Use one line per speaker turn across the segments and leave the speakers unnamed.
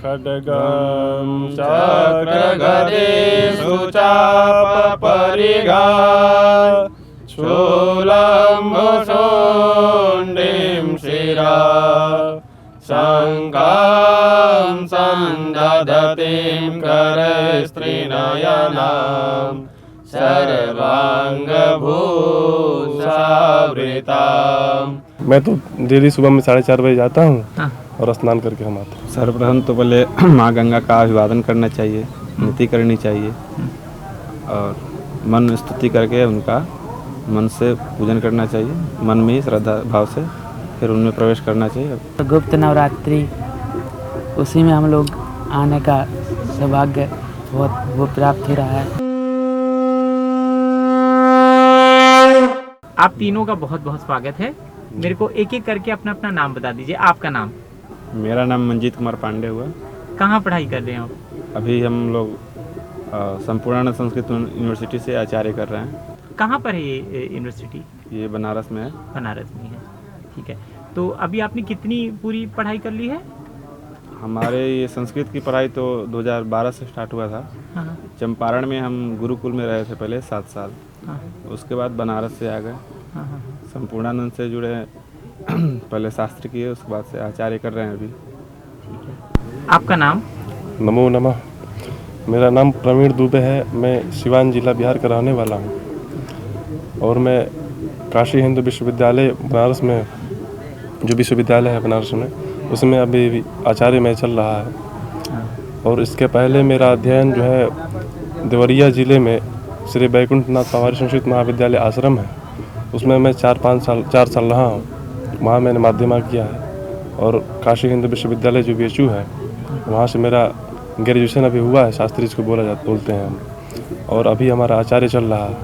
खड्गं चक्रगदेषु चापपरिगा शूलं भुशुण्डीं शिरा शङ्कां सन्दधतीं करस्त्रिनयनां सर्वांगभूषावृताम्। मैं तो डेली सुबह में 4:30 बजे जाता हूँ और स्नान करके हम आते हैं।
सर्वप्रथम तो पहले माँ गंगा का अभिवादन करना चाहिए, नीति करनी चाहिए और मन स्तुति करके उनका मन से पूजन करना चाहिए, मन में ही श्रद्धा भाव से फिर उनमें प्रवेश करना चाहिए।
गुप्त नवरात्रि उसी में हम लोग आने का सौभाग्य बहुत वो प्राप्त हो रहा है।
आप तीनों का बहुत बहुत स्वागत है। मेरे को एक एक करके अपना अपना नाम बता दीजिए। आपका नाम?
मेरा नाम मंजीत कुमार पांडे हुआ।
कहाँ पढ़ाई कर रहे हैं आप?
अभी हम लोग संपूर्णानंद संस्कृत यूनिवर्सिटी से आचार्य कर रहे हैं।
कहाँ पर है ये यूनिवर्सिटी?
ये बनारस में है।
बनारस में है, ठीक है। तो अभी आपने कितनी पूरी पढ़ाई कर ली है?
हमारे ये संस्कृत की पढ़ाई तो 2012 से स्टार्ट हुआ था।
हाँ।
चंपारण में हम गुरुकुल में रहे थे पहले 7 साल।
हाँ।
उसके बाद बनारस से आ गए।
हाँ।
संपूर्णानंद से जुड़े पहले शास्त्र किए, उसके बाद से आचार्य कर रहे हैं अभी।
ठीक है। आपका नाम?
नमो नमः। मेरा नाम प्रवीण दुबे है। मैं सिवान जिला बिहार का रहने वाला हूँ और मैं काशी हिंदू विश्वविद्यालय बनारस में, जो विश्वविद्यालय है बनारस में, उसमें अभी आचार्य में चल रहा है। और इसके पहले मेरा अध्ययन जो है देवरिया ज़िले में श्री बैकुंठनाथ पवारी संस्कृत महाविद्यालय आश्रम है, उसमें मैं 4 साल रहा हूँ। वहाँ मैंने माध्यमिक किया है। और काशी हिंदू विश्वविद्यालय जो BHU है, वहाँ से मेरा ग्रेजुएशन अभी हुआ है, शास्त्री जिसको बोलते हैं हम। और अभी हमारा आचार्य चल रहा है।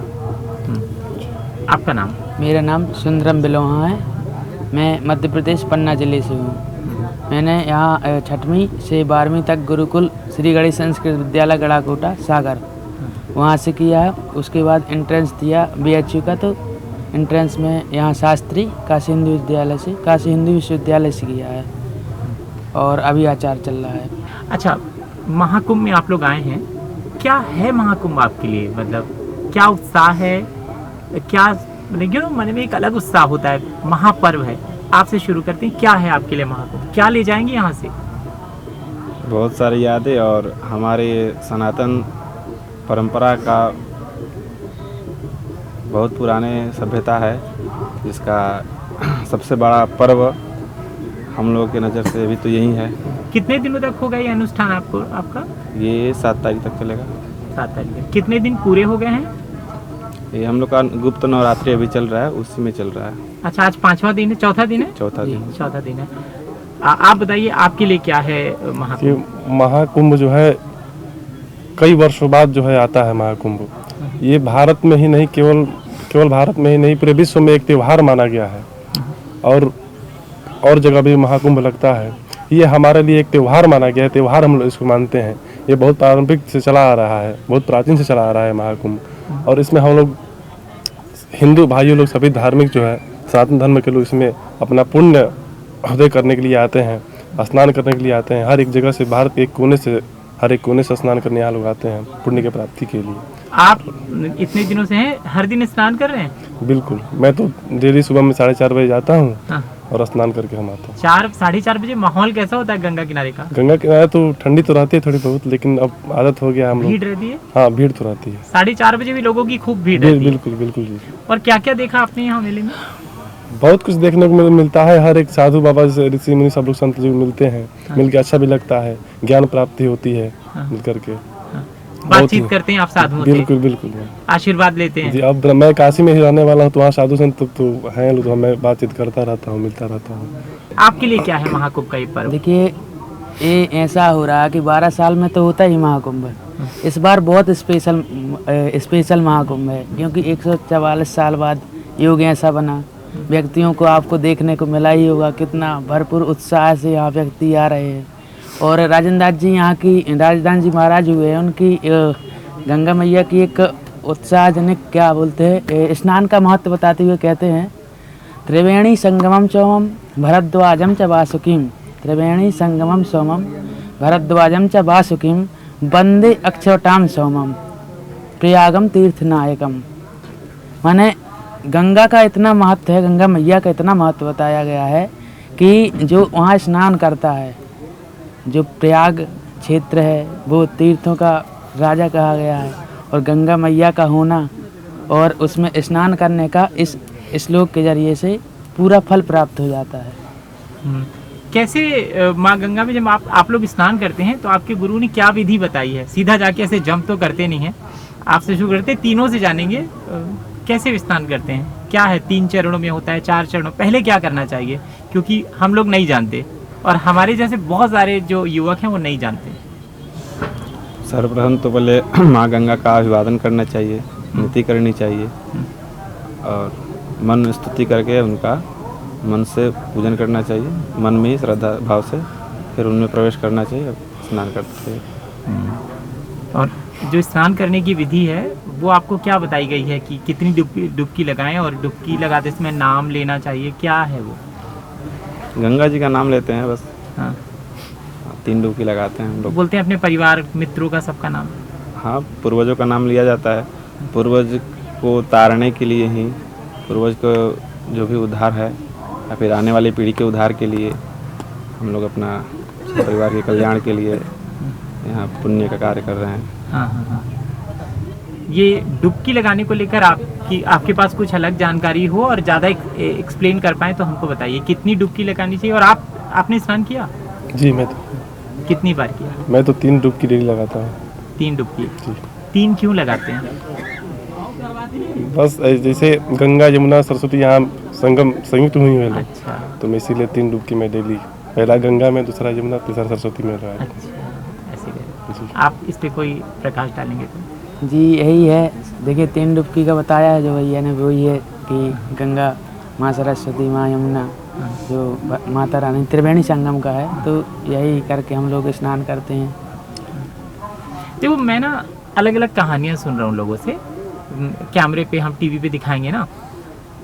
आपका नाम?
मेरा नाम सुंदरम बिलोहा है। मैं मध्य प्रदेश पन्ना जिले से हूँ। मैंने यहाँ 6वीं से 12वीं तक गुरुकुल श्री गणेश संस्कृत विद्यालय गढ़ाकोटा सागर वहाँ से किया है। उसके बाद एंट्रेंस दिया BHU का, तो एंट्रेंस में यहाँ शास्त्री काशी हिंदू विश्वविद्यालय से किया है और अभी आचार्य चल रहा है।
अच्छा, महाकुंभ में आप लोग आए हैं, क्या है महाकुंभ आपके लिए? मतलब क्या उत्साह है, क्या मतलब मन में एक अलग उत्साह होता है, महापर्व है। आपसे शुरू करते हैं, क्या है आपके लिए महाकुंभ? क्या ले जाएंगे यहाँ से?
बहुत सारी यादें और हमारे सनातन परंपरा का बहुत पुराने सभ्यता है, जिसका सबसे बड़ा पर्व हम लोगों की नज़र से अभी तो यही है।
कितने दिनों तक होगा ये अनुष्ठान आपका?
ये 7 तारीख तक चलेगा।
7 तारीख तक। कितने दिन पूरे हो गए हैं?
ये हम लोग का गुप्त नवरात्रि अभी चल रहा है, उसी में चल रहा है।
अच्छा, आज 5वां दिन है, चौथा दिन है?
चौथा दिन।
चौथा दिन है। आप बताइए, आपके लिए क्या है महाकुंभ?
महाकुंभ जो है कई वर्षों बाद जो है आता है महाकुंभ। ये भारत में ही नहीं, केवल भारत में ही नहीं, पूरे विश्व में एक त्यौहार माना गया है। और जगह भी महाकुंभ लगता है। ये हमारे लिए एक त्यौहार माना गया है, त्यौहार हम लोग इसको मानते हैं। ये बहुत पारंपरिक से चला आ रहा है, बहुत प्राचीन से चला आ रहा है महाकुंभ। और इसमें हम लोग हिंदू भाइयों लोग सभी धार्मिक जो है सनातन धर्म के लोग इसमें अपना पुण्य उदय करने के लिए आते हैं, स्नान करने के लिए आते हैं। हर एक जगह से, भारत के हर एक कोने से स्नान करने यहाँ लोग आते हैं पुण्य की प्राप्ति के लिए।
आप इतने दिनों से हैं, हर दिन स्नान कर रहे हैं?
बिल्कुल। मैं तो डेली सुबह में 4:30 बजे जाता हूँ।
हाँ।
और स्नान करके हम आते हैं।
4-4:30 बजे। माहौल कैसा होता है गंगा किनारे का?
गंगा किनारे तो ठंडी तो रहती है थोड़ी बहुत, लेकिन अब आदत हो गया हम लोग।
भीड़ रहती है?
हाँ, भीड़ तो रहती है।
4:30 बजे भी लोगों की खूब भीड़ रहती है?
बिल्कुल बिल्कुल जी।
और क्या क्या देखा आपने यहाँ मेले में?
बहुत कुछ देखने को मिलता है। हर एक साधु बाबा से, ऋषि मुनि सब लोग संत जी मिलते हैं। मिलकर अच्छा भी लगता है, ज्ञान प्राप्ति होती है मिल करके।
बातचीत करते हैं आप साधुओं से?
बिल्कुल बिल्कुल।
आशीर्वाद लेते हैं?
जी। अब मैं काशी में ही रहने वाला हूँ, तो वहाँ साधु संत तो हैं लोग, तो मैं बातचीत करता रहता हूँ, मिलता रहता हूँ।
आपके लिए क्या है महाकुंभ का ये पर्व?
देखिए, ये ऐसा हो रहा है कि 12 साल में तो होता ही महाकुंभ। इस बार बहुत स्पेशल महाकुंभ है, क्योंकि 144 साल बाद योग ऐसा बना। व्यक्तियों को आपको देखने को मिला ही होगा, कितना भरपूर उत्साह से यहाँ व्यक्ति आ रहे हैं। और राजेंद्र जी यहाँ की राजदान जी महाराज हुए, उनकी गंगा मैया की एक उत्साहजनक क्या बोलते हैं स्नान का महत्व बताते हुए कहते हैं, त्रिवेणी संगमम सोमम भरद्वाजम च वासुकीम, त्रिवेणी संगमम सोमम भरद्वाजम च वासुकिम वंदे अक्षवटाम सोमम प्रयागम तीर्थनायकम। माने गंगा का इतना महत्व है, गंगा मैया का इतना महत्व बताया गया है कि जो वहाँ स्नान करता है, जो प्रयाग क्षेत्र है वो तीर्थों का राजा कहा गया है, और गंगा मैया का होना और उसमें स्नान करने का इस श्लोक के जरिए से पूरा फल प्राप्त हो जाता है।
कैसे माँ गंगा में जब आप लोग स्नान करते हैं तो आपके गुरु ने क्या विधि बताई है? सीधा जाके ऐसे जंप तो करते नहीं है, आपसे शुरू करते तीनों से जानेंगे कैसे स्नान करते हैं, क्या है 3 चरणों में होता है, 4 चरणों, पहले क्या करना चाहिए, क्योंकि हम लोग नहीं जानते और हमारे जैसे बहुत सारे जो युवक हैं वो नहीं जानते।
सर्वप्रथम तो पहले माँ गंगा का अभिवादन करना चाहिए, नीति करनी चाहिए और मन में स्तुति करके उनका मन से पूजन करना चाहिए, मन में ही श्रद्धा भाव से फिर उनमें प्रवेश करना चाहिए, स्नान करते हैं।
और जो स्नान करने की विधि है वो आपको क्या बताई गई है कि कितनी डुबकी लगाएं और डुबकी लगाते समय नाम लेना चाहिए, क्या है वो?
गंगा जी का नाम लेते हैं बस।
हाँ,
3 डुबकी लगाते हैं हम लोग।
बोलते हैं अपने परिवार मित्रों का सबका नाम।
हाँ, पूर्वजों का नाम लिया जाता है, पूर्वज को तारने के लिए ही, पूर्वज को जो भी उद्धार है या फिर आने वाली पीढ़ी के उद्धार के लिए हम लोग अपना परिवार के कल्याण के लिए यहाँ पुण्य का कार्य कर रहे हैं।
हाँ हाँ हाँ। ये डुबकी लगाने को लेकर आपके पास कुछ अलग जानकारी हो और ज़्यादा एक्सप्लेन कर पाएँ तो हमको बताइए, कितनी डुबकी लगानी चाहिए? और आपने स्नान किया?
जी मैं तो
कितनी बार किया?
मैं तो 3 डुबकी डेली लगाता हूँ।
3 डुबकी?
जी।
3 क्यों लगाते हैं?
बस जैसे गंगा यमुना सरस्वती यहाँ संयुक्त हुई हैं लोग,
अच्छा,
तो मैं इसीलिए 3 डुबकी में डेली, पहला गंगा में, दूसरा यमुना, तीसरा सरस्वती में लगाया।
अच्छा, ऐसे
जी।
आप इस पे कोई प्रकाश डालेंगे तो?
जी यही है, देखिए 3 डुबकी का बताया है जो भैया ने, वही है कि गंगा, माँ सरस्वती, माँ यमुना, जो माता रानी त्रिवेणी संगम का है, तो यही करके हम लोग स्नान करते हैं।
देखो मैं ना अलग अलग कहानियाँ सुन रहा हूँ लोगों से, कैमरे पे हम टीवी पे दिखाएंगे ना,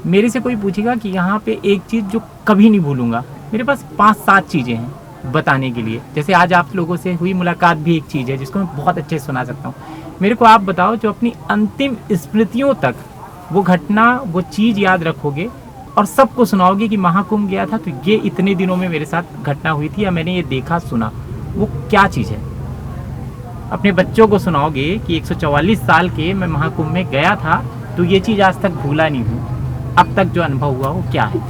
मेरे से कोई पूछेगा कि यहाँ पे एक चीज़ जो कभी नहीं भूलूंगा, मेरे पास 5-7 चीज़ें हैं बताने के लिए। जैसे आज आप लोगों से हुई मुलाकात भी एक चीज़ है जिसको मैं बहुत अच्छे से सुना सकता हूँ। मेरे को आप बताओ जो अपनी अंतिम स्मृतियों तक वो घटना, वो चीज़ याद रखोगे और सबको सुनाओगे कि महाकुंभ गया था तो ये इतने दिनों में मेरे साथ घटना हुई थी या मैंने ये देखा सुना, वो क्या चीज़ है? अपने बच्चों को सुनाओगे कि 144 साल के मैं महाकुंभ में गया था तो ये चीज़ आज तक भूला नहीं हूँ, अब तक जो अनुभव हुआ वो क्या है?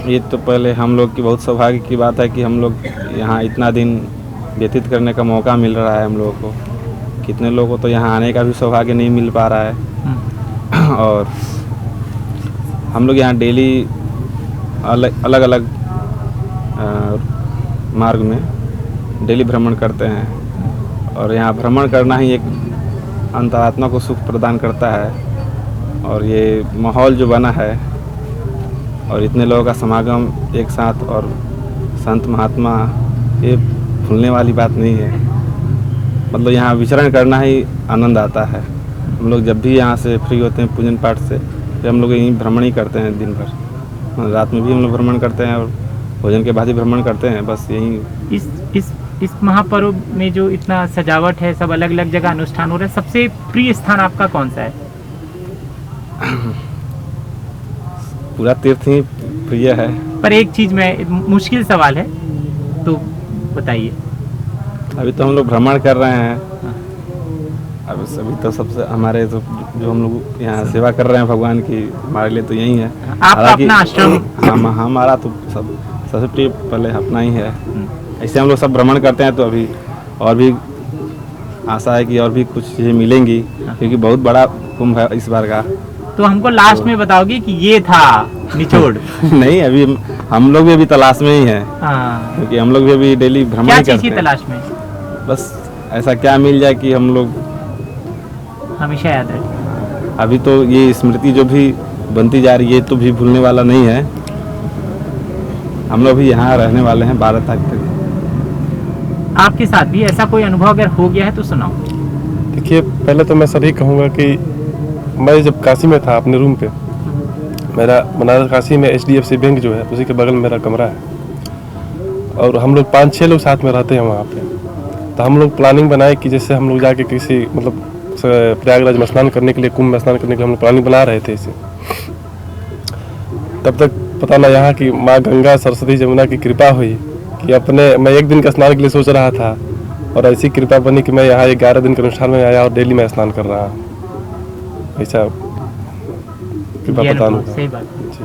ये तो पहले हम लोग की बहुत सौभाग्य की बात है कि हम लोग यहाँ इतना दिन व्यतीत करने का मौका मिल रहा है हम लोगों को। कितने लोगों को तो यहाँ आने का भी सौभाग्य नहीं मिल पा रहा है और हम लोग यहाँ डेली अलग अलग मार्ग में डेली भ्रमण करते हैं और यहाँ भ्रमण करना ही एक अंतरात्मा को सुख प्रदान करता है। और ये माहौल जो बना है और इतने लोगों का समागम एक साथ और संत महात्मा, ये भूलने वाली बात नहीं है। मतलब यहाँ विचरण करना ही आनंद आता है। हम लोग जब भी यहाँ से फ्री होते हैं पूजन पाठ से, फिर हम लोग यहीं भ्रमण ही करते हैं दिन भर। रात में भी हम लोग भ्रमण करते हैं और भोजन के बाद ही भ्रमण करते हैं। बस यही
इस महापर्व में जो इतना सजावट है, सब अलग अलग जगह अनुष्ठान हो रहे हैं, सबसे प्रिय स्थान आपका कौन सा है?
पूरा तीर्थ ही प्रिय है।
पर एक चीज़ में मुश्किल सवाल है तो बताइए।
अभी तो हम लोग भ्रमण कर रहे हैं, अभी तो सबसे हमारे तो जो हम लोग यहाँ सेवा कर रहे हैं भगवान की, हमारे लिए तो यही है।
आपका अपना आश्रम?
हमारा तो सबसे प्रिय पहले अपना ही है। ऐसे हम लोग सब भ्रमण करते हैं तो अभी और भी आशा है कि और भी कुछ चीज़ें मिलेंगी, क्योंकि बहुत बड़ा कुंभ है इस बार का।
तो हमको लास्ट में बताओगे कि ये था निचोड़?
नहीं, अभी हम लोग भी अभी तलाश में ही हैं, क्योंकि हम लोग भी अभी डेली भ्रमण करते हैं।
क्या चीज़ की तलाश में?
बस ऐसा क्या मिल जाए कि हम लोग
हमेशा याद रखें।
अभी तो ये स्मृति जो भी बनती जा रही है तो भी भूलने वाला नहीं है। हम लोग भी यहाँ रहने वाले हैं 12 तारीख तक।
आपके साथ भी ऐसा कोई अनुभव अगर हो गया है तो सुनाओ।
देखिए, पहले तो मैं सभी कहूँगा कि मैं जब काशी में था अपने रूम पे, मेरा बनारस काशी में HDFC बैंक जो है उसी के बगल में मेरा कमरा है। और हम लोग 5-6 लोग साथ में रहते हैं वहाँ पे। तो हम लोग प्लानिंग बनाए कि जैसे हम लोग जाके किसी मतलब प्रयागराज में स्नान करने के लिए, कुंभ में स्नान करने के लिए हम लोग प्लानिंग बना रहे थे इसे। तब तक पता ना यहाँ की माँ गंगा सरस्वती जमुना की कृपा हुई कि मैं 1 दिन का स्नान के लिए सोच रहा था और ऐसी कृपा बनी कि मैं यहाँ 11 दिन के अनुष्ठान में आया और डेली मैं स्नान कर रहा हूँ। ऐसा कृपा
ये
पता
अनुभव,
नहीं।
सही बात है।
जी।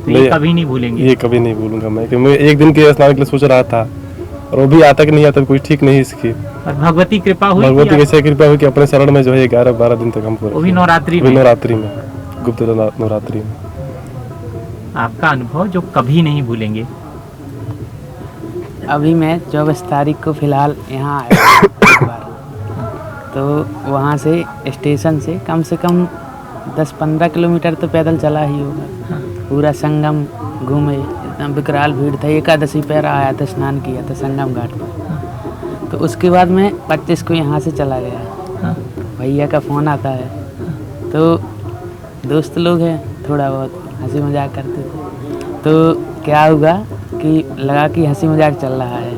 तो ये कभी नहीं भूलेंगे।
ये कभी नहीं भूलूंगा मैं, कि मैं 1 दिन के स्नान के लिए सोच रहा था और वो भी आता कि नहीं आता कोई ठीक नहीं इसकी।
और भगवती कृपा हुई
भगवती
कि
की ऐसी कृपा हुई कि अपने शरण में जो है 11-12 दिन तक हमको
वो भी नवरात्रि
वो भी
में।
नवरात्रि में, गुप्त नवरात्रि में।
आपका अनुभव जो कभी नहीं भूलेंगे।
अभी मैं 24 तारीख को फ़िलहाल यहाँ आया एक बार, तो वहाँ से स्टेशन से कम 10-15 किलोमीटर तो पैदल चला ही होगा। पूरा संगम घूमे, इतना विकराल भीड़ था। एकादशी पैर आया था, स्नान किया था संगम घाट पर। तो उसके बाद मैं 25 को यहाँ से चला गया। भैया का फ़ोन आता है, तो दोस्त लोग हैं, थोड़ा बहुत हंसी मजाक करते थे। तो क्या हुआ कि लगा कि हंसी मजाक चल रहा है,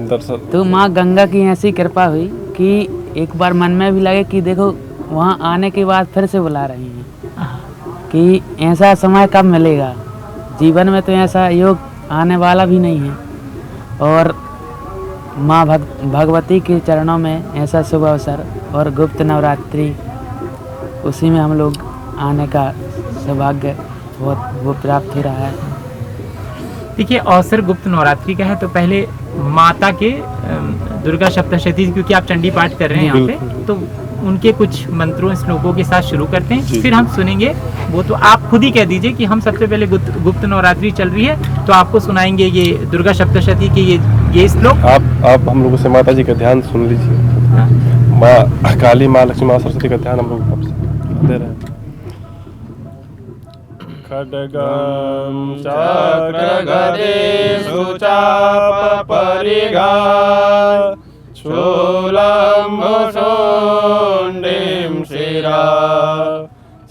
दरअसल
तो माँ गंगा की ऐसी कृपा हुई कि एक बार मन में भी लगे कि देखो वहाँ आने के बाद फिर से बुला रही हैं कि ऐसा समय कब मिलेगा। जीवन में तो ऐसा योग आने वाला भी नहीं है, और माँ भगवती के चरणों में ऐसा शुभ अवसर और गुप्त नवरात्रि, उसी में हम लोग आने का सौभाग्य बहुत वो प्राप्त हो रहा है।
देखिए, अवसर गुप्त नवरात्रि का है, तो पहले माता के दुर्गा सप्तशती, क्योंकि आप चंडी पाठ कर रहे हैं यहाँ पे, तो उनके कुछ मंत्रों श्लोकों के साथ शुरू करते हैं, फिर हम सुनेंगे। वो तो आप खुद ही कह दीजिए कि हम सबसे पहले गुप्त नवरात्रि चल रही है, तो आपको सुनाएंगे ये दुर्गा सप्तशती के ये श्लोक।
आप हम लोगों से माता जी का ध्यान सुन लीजिए। माँ काली, माँ लक्ष्मी, माँ सरस्वती का ध्यान हम लोग दे रहे हैं। खड्गं चक्रगदेषु चापपरिगा शूलं भुशुण्डीं शिरा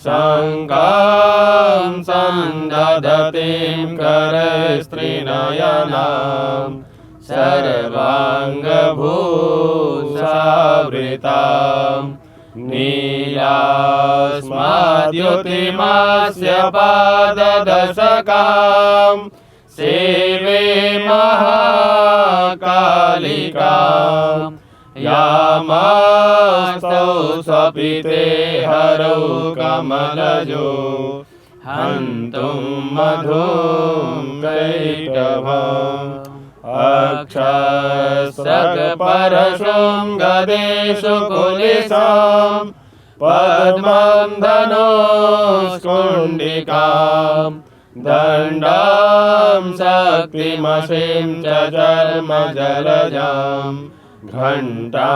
शङ्कां सन्दधतीं करस्त्रिनयनां सर्वाङ्गभूषावृताम् नीलास्माद्युतिमास्य पाददशकां सेवे महाकालिकां यामास्तौ स्वपिते हरौ कमलजो हन्तुं मधुं कैटभम् अक्षस्रगपरशृङ्गदेषु कुलिसां पद्मं धनुष्कुण्डिकां दण्डां शक्तिमसिं च चर्मजलजां घण्टासुराभाजनं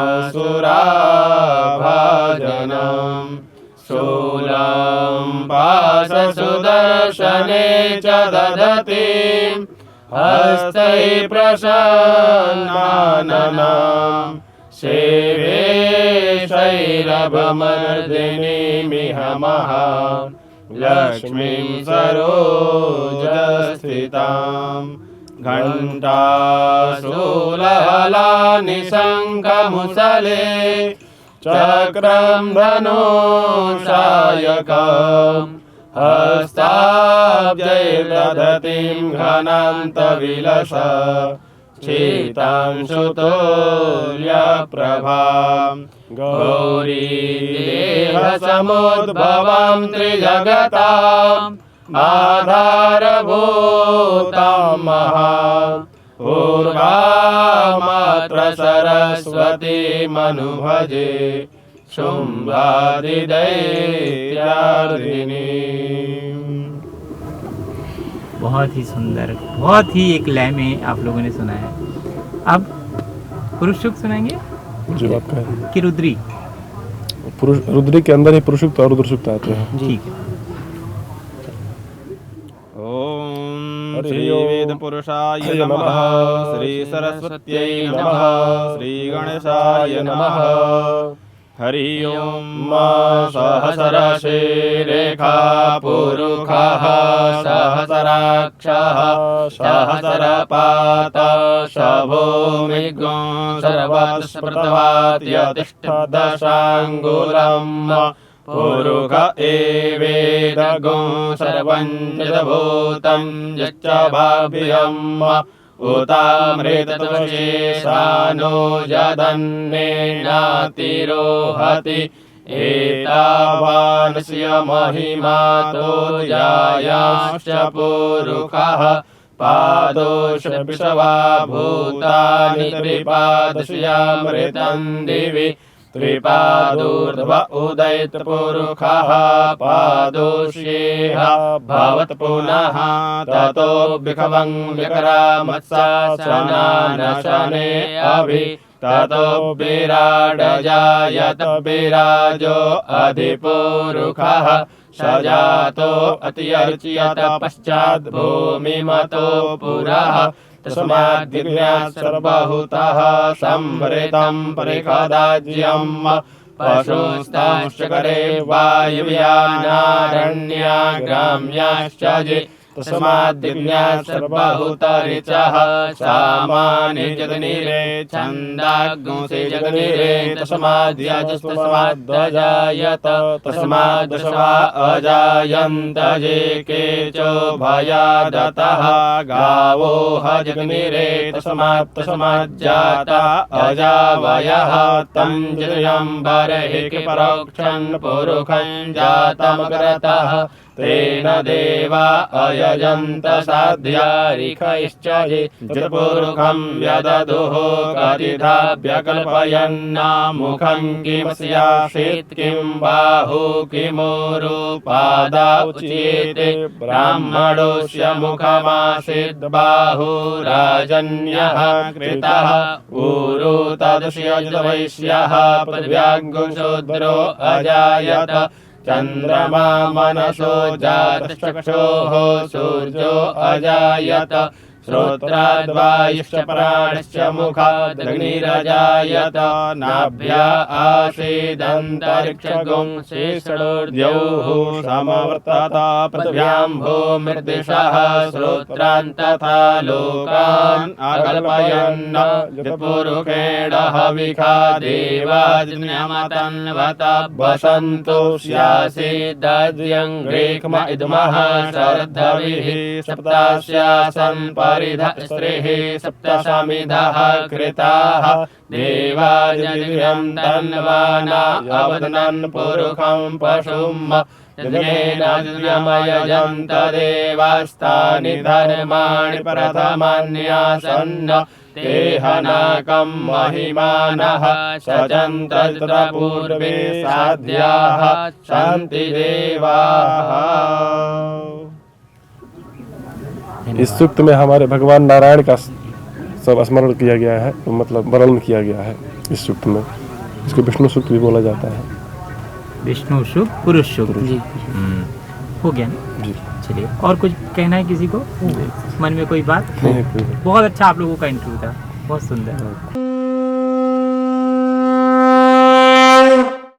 शूलं पाशसुदर्शने च दधतीं हस्तै प्रसन्नाननां सेवे शैरभमर्दिनीमिह लक्ष्मीं सरोजस्थितां घण्टाशूलहलानि शङ्खमुसले चक्रं धनुषायकम् हस्ताब्जैर्दधतीं घनान्तविलस शीतांशुतुल्यप्रभां गौरीदेहसमुद्भवां त्रिजगताम् आधारभूतां महाम् ऊर्वामात्र सरस्वतीमनुभजे शुम्भादिदैत्यार्दिनी।
बहुत ही सुंदर, बहुत ही एक लय में आप लोगों ने सुना है। अब पुरुष सूक्त सुनाएंगे
जो आप कह रहे हैं।
कि रुद्री?
पुरुष रुद्री के अंदर ही पुरुष सूक्त और रुद्र सूक्त आते हैं।
ठीक है।
ओम
हरि
श्री
ओम।
वेद पुरुषाय
हरि
नमः,
नमः।
श्री सरस्वत्यै नमः, श्री गणेशाय नमः। हरि ओम सहस्रशीरेखा पुरुषः सहस्राक्षः सहस्रपात शभूमिगो सर्वस्पृतवाद्यतिष्ठदशाङ्गुलम् पुरुष एवेदगो सर्वं जगद्भूतं यच्च भाव्यम् उतामृतत्वशेषानो यदन्नेनातिरोहति एतावानस्य महिमातो जायाश्च पुरुषः पादोषविषवा भूतानि त्रिपादस्यामृतं दिवि त्रिपादोर्ध्व उदयत्पुरुषः पादोष्येह भवत् पुनः ततो विखवं विक्रामत्सासनानशने अभि ततो विराडजायत विराजो अधिपुरुषः सजातो अत्यर्च्यत पश्चात् भूमिमतो पुरः तस्माद्दिव्यात् सर्वभूतः संवृतं परिषदाज्यम् पशुस्तांश्चकरे वायुव्यानारण्या ग्राम्याश्च ये तस्माद्दिव्यात् सर्वभूतरिचः सामानि जगनीरे छन्दाग्ंसे जगनीरे तस्माद्यजस्तस्माद्वजायत तस्माद्दशवा अजायन्त ये केचोभयादतः गावो ह जगनीरे तस्माज्जाता अजावयः तं जयम्बर्हि परोक्षं पुरुषं जातमग्रतः तेन देवा अयजन्त साध्यारिखैश्च ये जतपुरुषं व्यददुः कतिधा व्यकल्पयन्नामुखं किमस्यासीत् किं बाहु किमूरुपादा उच्येते ब्राह्मणोऽस्य मुखमासीत् बाहुराजन्यः कृतः ऊरु तदस्य जतवैश्यः पृथिव्याङ्गुशूद्रो अजायत चन्द्रमा मनसो जातश्चक्षुः सूर्यो अजायत श्रोत्राद्वायुश्च प्राणश्च मुखादग्निरजायत नाभ्या आसीदन्तरिक्षगुं शेषणोर्द्यौः समवर्तत पृथिव्यां भूमिर्दिशः श्रोत्रान् तथा लोकान् अकल्पयन् यत्पुरुषेण हविषा देवाज्ञमतन्वत वसन्तु स्यासीदद्यं ग्रीक्म इदमः शरद्धविः सप्तास्यासन् परिध स्त्रीः सप्तसमिधः कृताः देवादिव्यं तन्वाना अवदनन् पुरुषं पशुम् यज्ञेनायजन्त देवास्तानि धर्माणि प्रथमान्यासन् ते हनाकं महिमानः सजन्त पूर्वे साध्याः सन्ति देवाः।
इस सूक्त में हमारे भगवान नारायण का सब स्मरण किया गया है, मतलब वर्णन किया गया है इस सूक्त में। इसको विष्णु सूक्त भी बोला जाता है।
विष्णु सूक्त, पुरुष सूक्त
जी
हो गया ना?
जी
चलिए, और कुछ कहना है किसी को मन में कोई बात?
नहीं, कोई नहीं।
बहुत अच्छा आप लोगों का इंटरव्यू था, बहुत सुंदर।